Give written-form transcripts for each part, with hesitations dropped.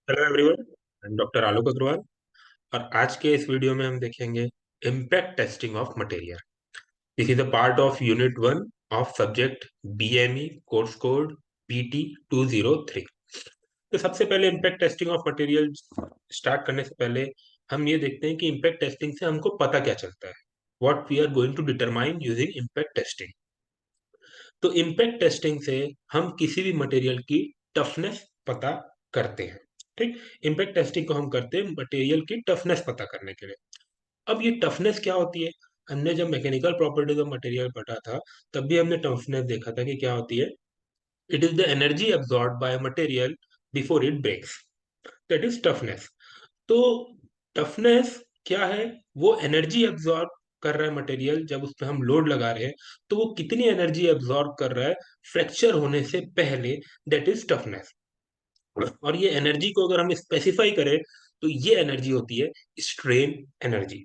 Hello everyone, I am doctor Alok Agarwal. और आज के इस वीडियो में हम देखेंगे impact testing of material. This is a part of unit 1 of subject BME course code PT 203। तो सबसे पहले impact testing of material start करने से पहले हम ये देखते हैं कि इम्पैक्ट टेस्टिंग से हमको पता क्या चलता है, what we are going to determine using impact testing. तो इम्पैक्ट टेस्टिंग से हम किसी भी मटेरियल की टफनेस पता करते हैं। ठीक, इम्पैक्ट टेस्टिंग को हम करते हैं मटेरियल की टफनेस पता करने के लिए। अब ये टफनेस क्या होती है? हमने जब मैकेनिकल प्रॉपर्टीज ऑफ मटेरियल पढ़ा था, तब भी हमने टफनेस देखा था कि क्या होती है। It is the energy absorb by material before it breaks, that is toughness. तो टफनेस क्या है? वो एनर्जी एब्जॉर्ब कर रहा है मटेरियल जब उस पर हम लोड लगा रहे हैं, तो वो कितनी एनर्जी एब्जॉर्ब कर रहा है फ्रैक्चर होने से पहले, दैट इज टफनेस। और ये एनर्जी को अगर हम स्पेसिफाई करें तो ये एनर्जी होती है स्ट्रेन एनर्जी।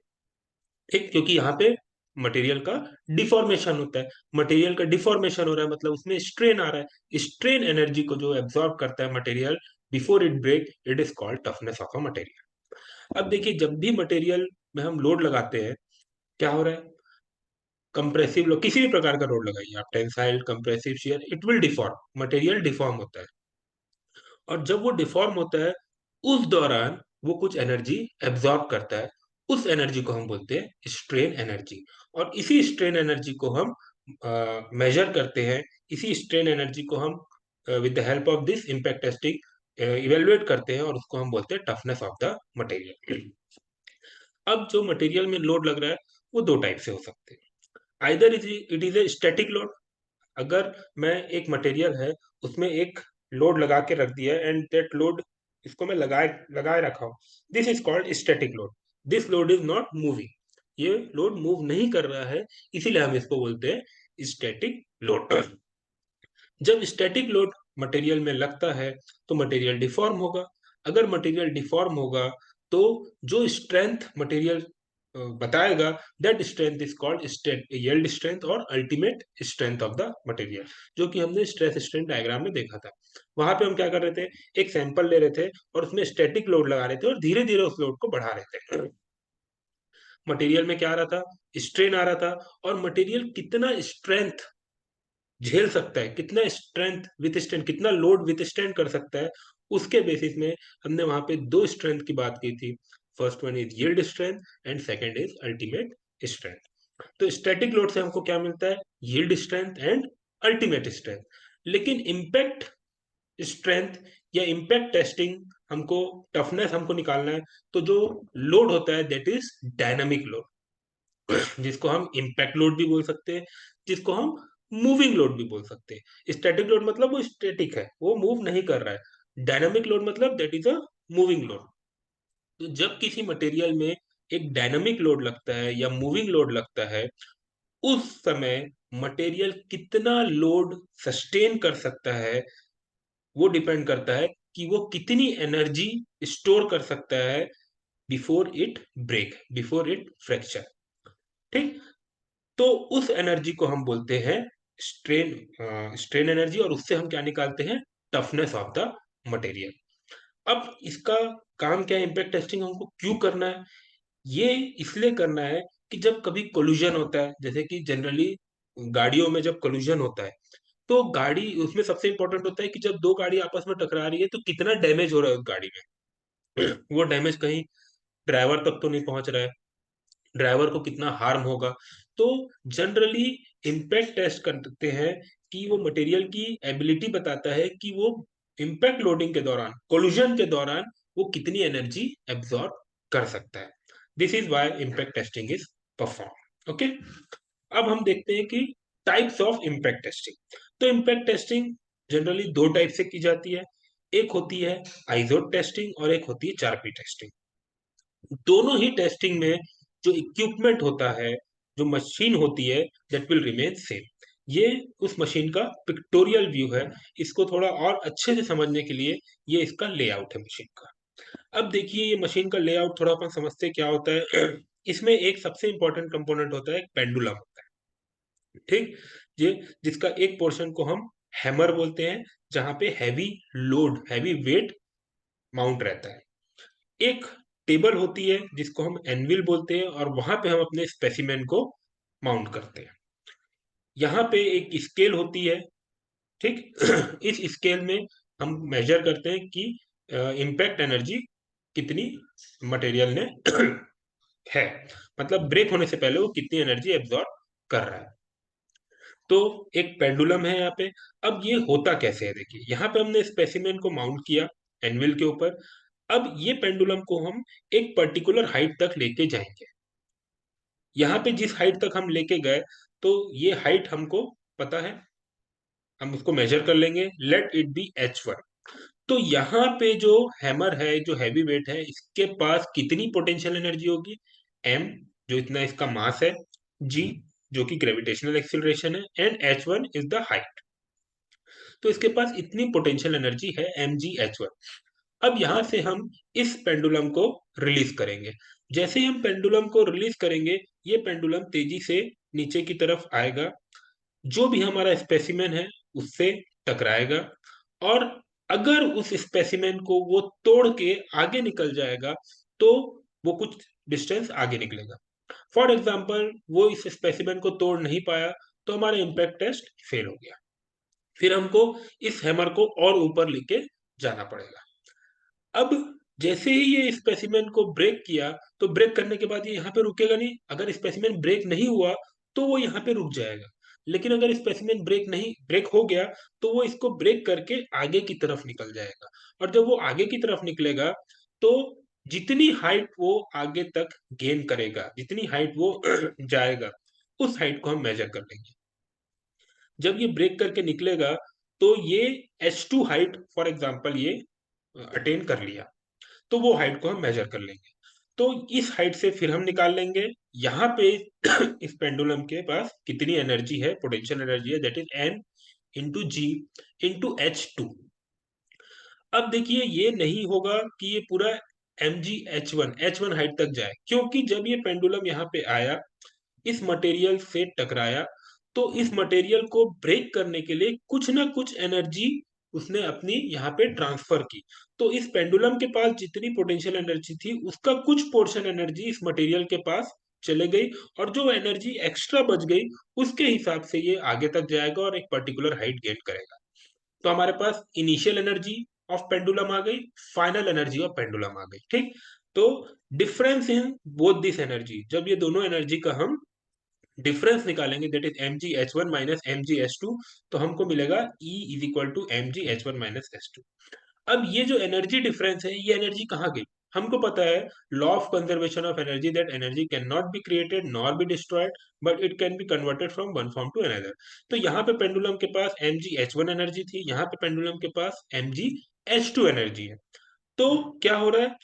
ठीक, क्योंकि यहाँ पे मटेरियल का डिफॉर्मेशन होता है। मटेरियल का डिफॉर्मेशन हो रहा है मतलब उसमें स्ट्रेन आ रहा है। स्ट्रेन एनर्जी को जो एब्जॉर्ब करता है material before it break, it is called toughness of a material. अब देखिए, जब भी मटेरियल में हम लोड लगाते हैं, क्या हो रहा है? कंप्रेसिव लोड, किसी भी प्रकार का लोड लगाइए आप, tensile, compressive, shear, it will deform, material deform होता है। और जब वो डिफॉर्म होता है, उस दौरान वो कुछ एनर्जी एब्जॉर्ब करता है। उस एनर्जी को हम बोलते हैं स्ट्रेन एनर्जी। और इसी स्ट्रेन एनर्जी को हम मेजर करते हैं। इसी स्ट्रेन एनर्जी को हम with the help of this impact testing evaluate करते हैं, और उसको हम बोलते हैं टफनेस ऑफ द मटेरियल। अब जो मटेरियल में लोड लग रहा है, वो दो टाइप से हो सकते हैं। Either it is a static load. अगर मैं एक मटेरियल है, उसमें एक लोड लगा के रख दिया एंड दैट लोड, इसको मैं लगाए लगाए रखा हूँ, this is called static load. This load is not moving, ये लोड मूव नहीं कर रहा है, इसीलिए हम इसको बोलते हैं स्टैटिक लोड। जब स्टैटिक लोड मटेरियल में लगता है, तो मटेरियल डिफॉर्म होगा। अगर मटेरियल डिफॉर्म होगा, तो जो स्ट्रेंथ मटेरियल बताएगा, that strength is called yield strength और ultimate strength of the material, जो कि हमने स्ट्रेस स्ट्रेन डायग्राम में देखा था। वहां पे हम क्या कर रहे थे, एक सैंपल ले रहे थे और उसमें स्टैटिक लोड लगा रहे थे और धीरे धीरे उस लोड को बढ़ा रहे थे। मटेरियल में क्या आ रहा था? स्ट्रेन आ रहा था। और मटेरियल कितना स्ट्रेंथ झेल सकता है, कितना स्ट्रेंथ विथ स्टैंड, कितना लोड विथ स्टैंड कर सकता है, उसके बेसिस में हमने वहां पे दो स्ट्रेंथ की बात की थी। First one is yield strength and second is ultimate strength. तो स्टैटिक लोड से हमको क्या मिलता है? Yield strength and ultimate strength. लेकिन इम्पैक्ट स्ट्रेंथ या इम्पैक्ट टेस्टिंग, हमको टफनेस हमको निकालना है, तो जो लोड होता है दैट इज डायनामिक लोड, जिसको हम इम्पैक्ट लोड भी बोल सकते हैं, जिसको हम मूविंग लोड भी बोल सकते हैं। स्टैटिक लोड मतलब वो स्टैटिक है, वो मूव नहीं कर रहा है। डायनामिक लोड मतलब that is a moving load. तो जब किसी मटेरियल में एक डायनामिक लोड लगता है या मूविंग लोड लगता है, उस समय मटेरियल कितना लोड सस्टेन कर सकता है, वो डिपेंड करता है कि वो कितनी एनर्जी स्टोर कर सकता है before it break, before it fracture. ठीक, तो उस एनर्जी को हम बोलते हैं स्ट्रेन एनर्जी, और उससे हम क्या निकालते हैं? Toughness of the material. अब इसका काम क्या है? इम्पैक्ट टेस्टिंग हमको क्यों करना है? ये इसलिए करना है कि जब कभी कोलिजन होता है, जैसे कि जनरली गाड़ियों में जब कोलिजन होता है, तो गाड़ी उसमें सबसे इंपॉर्टेंट होता है कि जब दो गाड़ी आपस में टकरा रही है, तो कितना डैमेज हो रहा है उस गाड़ी में। वो डैमेज कहीं ड्राइवर तक तो नहीं पहुंच रहा है, ड्राइवर को कितना हार्म होगा। तो जनरली इम्पैक्ट टेस्ट करते हैं कि वो मटेरियल की एबिलिटी बताता है कि वो इम्पैक्ट लोडिंग के दौरान, कोलिजन के दौरान, वो कितनी एनर्जी एब्जॉर्ब कर सकता है। This is why impact testing is perform. Okay, अब हम देखते हैं कि टाइप्स ऑफ इम्पैक्ट टेस्टिंग। तो इम्पैक्ट टेस्टिंग जनरली दो टाइप से की जाती है। एक होती है आइजोट टेस्टिंग और एक होती है चारपी टेस्टिंग। दोनों ही टेस्टिंग में जो इक्विपमेंट होता है, जो मशीन होती है, दैट विल रिमेन सेम। ये उस मशीन का पिक्टोरियल व्यू है। इसको थोड़ा और अच्छे से समझने के लिए ये इसका लेआउट है मशीन का। अब देखिए, ये मशीन का लेआउट थोड़ा अपन समझते क्या होता है। इसमें एक सबसे इंपॉर्टेंट कंपोनेंट होता है, एक पेंडुलम होता है। ठीक, ये जिसका एक पोर्शन को हम हैमर बोलते हैं, जहां पे heavy load, heavy wet mount रहता है। एक टेबल होती है जिसको हम एनविल बोलते हैं और वहां पे हम अपने स्पेसिमेन को माउंट करते हैं। यहाँ पे एक स्केल होती है, ठीक। इस स्केल में हम मेजर करते हैं कि इम्पैक्ट एनर्जी कितनी मटेरियल ने है, मतलब ब्रेक होने से पहले वो कितनी एनर्जी एब्जॉर्ब कर रहा है। तो एक पेंडुलम है यहाँ पे। अब ये होता कैसे है, देखिए यहाँ पे हमने स्पेसिमेन को माउंट किया एनविल के ऊपर। अब ये पेंडुलम को हम एक पर्टिकुलर हाइट तक लेके जाएंगे। यहाँ पे जिस हाइट तक हम लेके गए, तो ये हाइट हमको पता है, हम उसको मेजर कर लेंगे, लेट इट बी h1। तो यहाँ पे जो हैमर है, जो हैवी वेट है, इसके पास कितनी पोटेंशियल एनर्जी होगी, m, जो इतना इसका मास है, g, जो कि ग्रेविटेशनल एक्सिलरेशन है, and h1 is the height. तो इसके पास इतनी पोटेंशियल एनर्जी है mgh1। अब यहाँ से हम इस पेंडुलम को रिलीज करेंगे। जैसे ही हम पेंडुलम को रिलीज करेंगे, ये पेंडुलम तेजी से नीचे की तरफ आएगा, जो भी हमारा स्पेसिमेन है उससे टकराएगा, और अगर उस स्पेसिमेन को वो तोड़ के आगे निकल जाएगा, तो वो कुछ डिस्टेंस आगे निकलेगा। फॉर एग्जाम्पल, वो इस स्पेसिमेन को तोड़ नहीं पाया, तो हमारा इम्पैक्ट टेस्ट फेल हो गया। फिर हमको इस हैमर को और ऊपर लेके जाना पड़ेगा। अब जैसे ही ये स्पेसिमेन को ब्रेक किया, तो ब्रेक करने के बाद ये यहाँ पे रुकेगा नहीं। अगर स्पेसिमेन ब्रेक नहीं हुआ तो वो यहाँ पे रुक जाएगा। लेकिन अगर स्पेसिमेन ब्रेक हो गया, तो वो इसको ब्रेक करके आगे की तरफ निकल जाएगा। और जब वो आगे की तरफ निकलेगा, तो जितनी हाइट वो आगे तक गेन करेगा, जितनी हाइट वो जाएगा, उस हाइट को हम मेजर कर लेंगे। जब ये ब्रेक करके निकलेगा, तो ये H2 हाइट फॉर एग्जांपल ये अटेन कर लिया, तो वो हाइट को हम मेजर कर लेंगे। तो इस हाइट से फिर हम निकाल लेंगे यहाँ पे इस पेंडुलम के पास कितनी एनर्जी है, पोटेंशियल एनर्जी है, that is n into g into H2। अब देखिए, ये नहीं होगा कि ये पूरा mg h1 हाइट तक जाए, क्योंकि जब ये पेंडुलम यहाँ पे आया, इस मटेरियल से टकराया, तो इस मटेरियल को ब्रेक करने के लिए कुछ ना कुछ एनर्जी उसने अपनी यहाँ पे ट्रांसफर की। तो इस पेंडुलम के पास जितनी पोटेंशियल एनर्जी थी, उसका कुछ पोर्शन एनर्जी इस मटेरियल के पास चले गई, और जो एनर्जी एक्स्ट्रा बच गई, उसके हिसाब से ये आगे तक जाएगा और एक पर्टिकुलर हाइट गेन करेगा। तो हमारे पास इनिशियल एनर्जी ऑफ पेंडुलम आ गई, फाइनल एनर्जी ऑफ पेंडुलम आ गई, ठीक। तो difference in both this energy, जब ये दोनों एनर्जी का हम डिफरेंस निकालेंगे, that is mgh1 minus mgh2, तो हमको मिलेगा E is equal to mgh1 minus h2। अब ये जो एनर्जी डिफरेंस है, ये एनर्जी कहाँ गई? हमको पता है law of conservation of energy, that energy can not be created nor be destroyed, but it can be converted from one form to another. तो यहाँ पे पेंडुलम के पास mgh1 एनर्जी थी, यहाँ पे पेंडुलम के पास mgh2 एनर्जी है। तो क्या हो रहा है,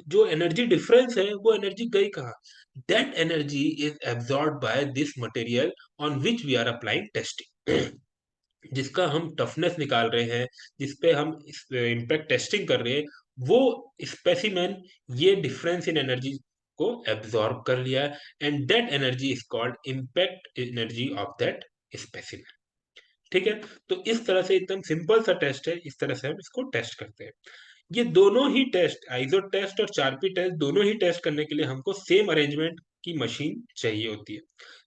जो एनर्जी डिफरेंस है, वो एनर्जी गई कहाँ? That energy is absorb by this material on which we are applying testing. जिसका हम टफनेस निकाल रहे हैं, जिसपे हम इम्पैक्ट टेस्टिंग कर रहे हैं, वो स्पेसिमेन ये डिफरेंस इन एनर्जी को एब्सॉर्ब कर लिया है, and that energy is called impact energy of that specimen. ठीक है। तो इस तरह से एकदम सिंपल सा टेस्ट है, इस तरह से हम इसको टेस्ट करते हैं। ये दोनों ही टेस्ट, आइजो टेस्ट और चारपी टेस्ट, दोनों ही टेस्ट करने के लिए हमको सेम अरेंजमेंट की मशीन चाहिए होती है।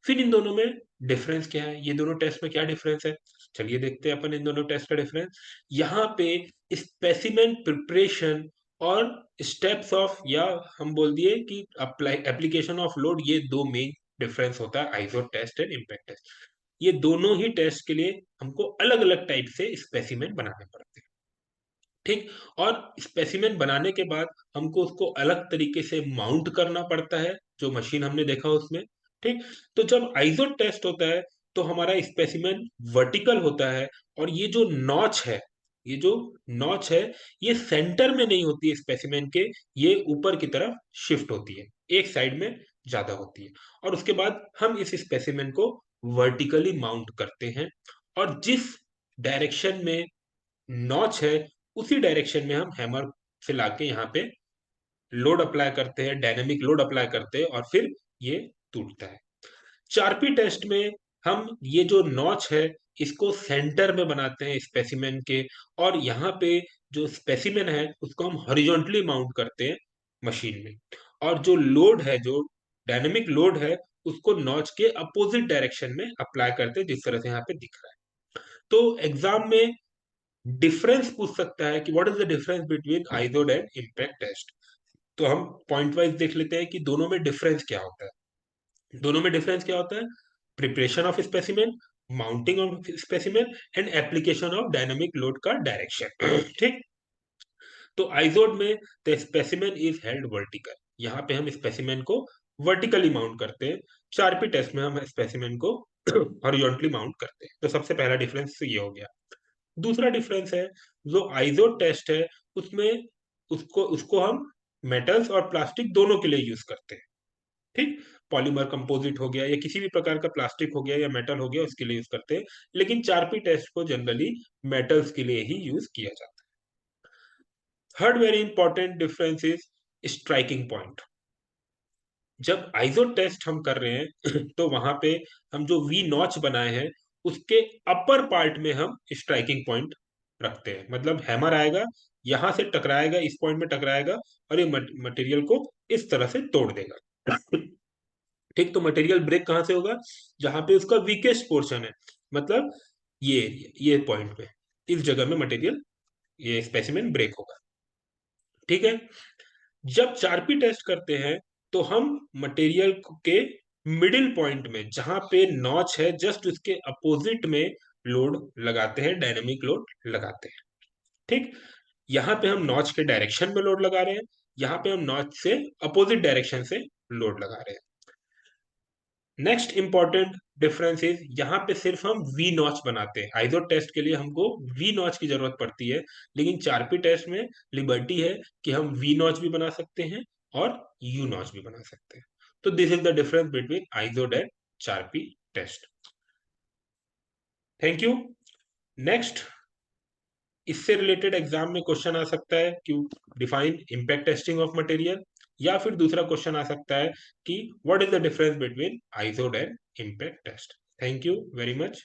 फिर इन दोनों में डिफरेंस क्या है, ये दोनों टेस्ट में क्या डिफरेंस है, चलिए देखते हैं अपन इन दोनों टेस्ट का डिफरेंस। यहाँ पे स्पेसिमेन प्रिपरेशन और स्टेप्स ऑफ, या हम बोल दिए कि अप्लाई एप्लीकेशन ऑफ लोड, ये दो मेन डिफरेंस होता है आइजो टेस्ट एंड इम्पैक्ट टेस्ट। ये दोनों ही टेस्ट के लिए हमको अलग अलग टाइप से स्पेसिमेन बनाने पड़ते हैं, ठीक। और स्पेसिमेन बनाने के बाद हमको उसको अलग तरीके से माउंट करना पड़ता है, जो मशीन हमने देखा उसमें, ठीक। तो जब आइजो टेस्ट होता है, तो हमारा स्पेसिमेन वर्टिकल होता है, और ये जो नॉच है, ये जो नॉच है, ये सेंटर में नहीं होती है स्पेसिमेन के, ये ऊपर की तरफ शिफ्ट होती है, एक साइड में ज्यादा होती है। और उसके बाद हम इस स्पेसिमेन को वर्टिकली माउंट करते हैं, और जिस डायरेक्शन में नॉच है, उसी डायरेक्शन में हम हैमर से लाके यहाँ पे लोड अप्लाई करते हैं, डायनेमिक लोड अप्लाई करते हैं, और फिर ये टूटता है। चारपी टेस्ट में हम ये जो नॉच है, इसको सेंटर में बनाते हैं स्पेसिमेन के, और यहाँ पे जो स्पेसिमेन है उसको हम हॉरिजॉन्टली माउंट करते हैं मशीन में, और जो लोड है, जो डायनेमिक लोड है, उसको नॉच के अपोजिट डायरेक्शन में अप्लाई करते हैं, जिस तरह से यहाँ पे दिख रहा है। तो एग्जाम में डिफरेंस पूछ सकता है कि what is the difference between Izod and impact test. तो हम पॉइंट वाइज देख लेते हैं कि दोनों में डिफरेंस क्या होता है। दोनों में डिफरेंस क्या होता है? Preparation of specimen, mounting of specimen and application of dynamic load का डायरेक्शन। ठीक। तो आइजोड में the specimen is held vertical, यहाँ पे हम स्पेसिमेन को वर्टिकली माउंट करते हैं। चारपी टेस्ट में हम स्पेसिमेन को हॉरिजॉन्टली माउंट करते हैं। तो सबसे पहला डिफरेंस ये हो गया। दूसरा डिफरेंस है, जो आइजोड टेस्ट है उसमें उसको उसको हम मेटल्स और प्लास्टिक दोनों के लिए यूज करते हैं। ठीक। पॉलीमर कंपोजिट हो गया या किसी भी प्रकार का प्लास्टिक हो गया या मेटल हो गया, उसके लिए यूज करते हैं। लेकिन चारपी टेस्ट को जनरली मेटल्स के लिए ही यूज किया जाता है। Third very important difference is striking point. जब आइजो टेस्ट हम कर रहे हैं तो वहां पे हम जो वी नॉच बनाए हैं उसके अपर पार्ट में हम स्ट्राइकिंग पॉइंट रखते हैं। मतलब हैमर आएगा, यहां से टकराएगा, इस पॉइंट में टकराएगा और ये मटेरियल को इस तरह से तोड़ देगा। ठीक। तो मटेरियल ब्रेक कहां से होगा? जहां पे उसका वीकेस्ट पोर्शन है, मतलब ये एरिया, ये पॉइंट पे, इस जगह में मटेरियल, ये स्पेसिमेन ब्रेक होगा। ठीक है। जब चारपी टेस्ट करते हैं तो हम मटेरियल के मिडिल पॉइंट में, जहां पे नॉच है, जस्ट उसके अपोजिट में लोड लगाते हैं, डायनेमिक लोड लगाते हैं। ठीक। यहाँ पे हम नॉच के डायरेक्शन में लोड लगा रहे हैं, यहाँ पे हम नॉच से अपोजिट डायरेक्शन से लोड लगा रहे हैं। नेक्स्ट इंपॉर्टेंट डिफरेंस इज, यहाँ पे सिर्फ हम वी नॉच बनाते हैं। आइजो टेस्ट के लिए हमको वी नॉच की जरूरत पड़ती है, लेकिन चारपी टेस्ट में लिबर्टी है कि हम वी नॉच भी बना सकते हैं और यू नॉच भी बना सकते हैं। तो this is the difference between Izod and Charpy test. Thank you. Next, इससे रिलेटेड एग्जाम में क्वेश्चन आ सकता है कि define impact testing of material, या फिर दूसरा क्वेश्चन आ सकता है कि what is the difference between Izod and impact test. Thank you very much.